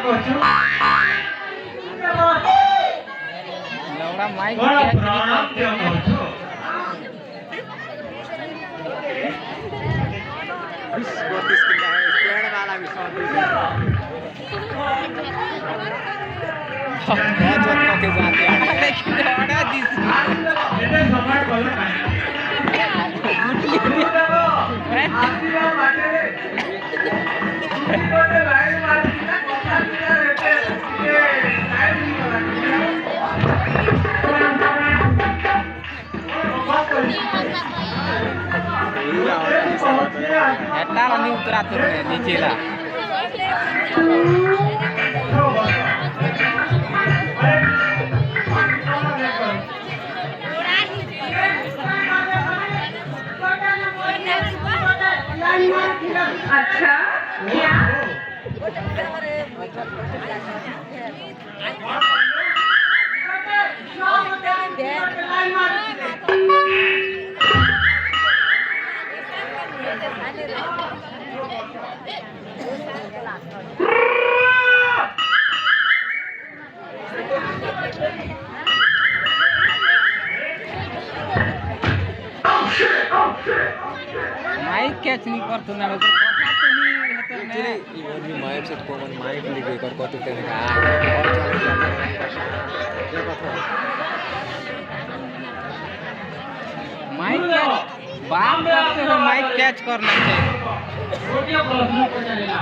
କରୁଛୁ लौड़ा माइक କଣ क्या ପ୍ରଣାମ ଦିଅ କରୁଛୁ लेकिन लौड़ा दिस ଏତେ ସମୟ କଲ କାହିଁ ଗୁରୁଦେବ ଆସିବା ବାଟରେ ଗୋଟେ ଲାଇନ ମାରିଥିଲା କଥା ଥିଲା ଏତେ ଟିକେ ଟାଇମ୍ हेटा नी उतरा तो नीचे ला अच्छा क्या माइक कैच नहीं करतो ना ऊपर कथा तो नहीं हेतर ने इवन मी माइक सेट कॉमन माइक लिखे कर कत तेने का और चले जाते ये कथा माइक कैच बात करते हो माइक कैच करना चाहिए ଗୋଟିଏ ପ୍ରଶ୍ନ ପଚାରିଲା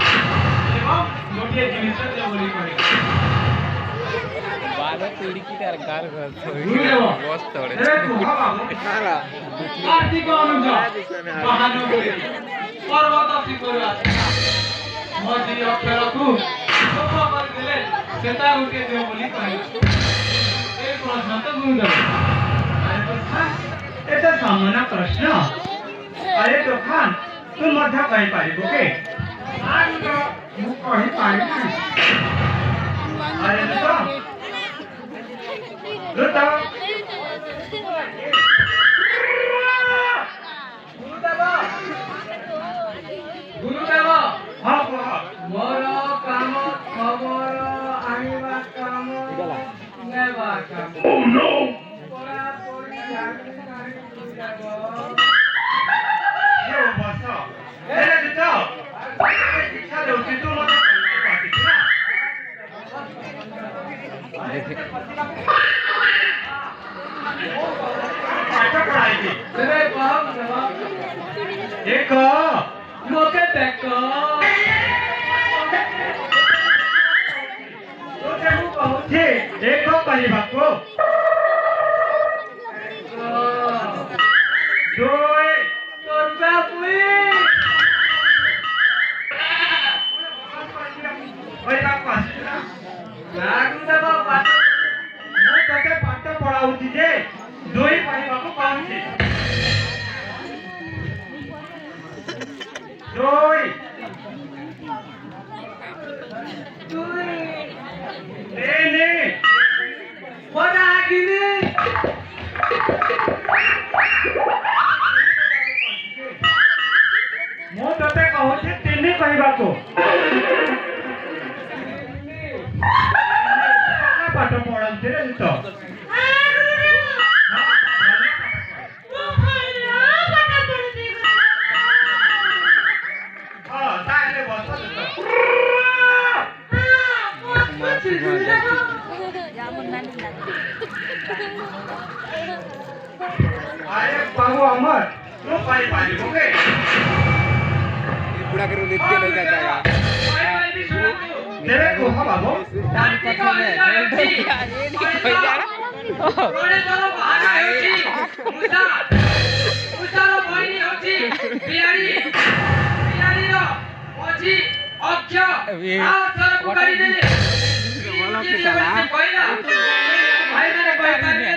ଏବଂ ଗୋଟିଏ ଜିନିଷ ସେ ବୋଲି କହିଲା बारह पीढ़ी की तार गार घर ଗୁରୁଦେବ बस तोड़े रे କୁହ ବାବୁ सारा ଆର୍ଥିକ ଅନୁଯାୟୀ ମହାନଗରୀ ପର୍ବତ ଶିଖର ଆସିଲା ମଝି ଅକ୍ଷରକୁ ଲୋପ କରିଦେଲେ ସେଟା ଗୋଟିଏ ଦେବ ବୋଲି କହିଲା ଏ ପ୍ରଶ୍ନ ତ ଗୁରୁଦେବ ଏଟା ସାମାନ୍ୟ ପ୍ରଶ୍ନ ଆରେ ତୋଫାନ ତୁ ମଧ୍ୟ କହିପାରିବୁ କି ମୁଁ କହିପାରିବି ଆରେ ଋତ ଗୁରୁଦେବ ହଁ କୁହ ମୋର କାମ ଖବର ଆଣିବା କାମ ନେବା କାମ ପଢ଼ାପଢ଼ି ଜାଣି ନାହିଁ ଗୁରୁଦେବ ବସ ହେଲେ ଋତ ଶିକ୍ଷା ଦେଉଛି ତୁ ମୋତେ କହିବୁ ନା ପାଠ ପଢ଼ାଇବି ରେ କହ ଏକ ମୋତେ ଦେଖ ତୋତେ ମୁଁ କହୁଛି ଏକ କରିବାକୁ ଦୁଇ କରିବାକୁ ଆସିଲା ଗୁରୁଦେବ ମୁଁ ତୋତେ ପାଠ ପଢ଼ାଉଛି ଯେ ଦୁଇ କରିବାକୁ କହୁଛି ନେ ବଡ ଆଗିନି ମୁଁ ତୋତେ କହୁଛି ତିନି କହିବାକୁ ପାଠ ପଢ଼ାଉଛି ରେ ତ अरे बाबू अमर तू पाई पाई ओके ये बुढ़ा कर लेते नहीं जाता है तेरे को हाँ बाबू रोडे चलो बाहर होची मुसा मुसारो बहिनी होची बिहारी रो होची अक्ष आ सर को गाड़ी दे बोलो कि चला भाई मैंने कोई कर नहीं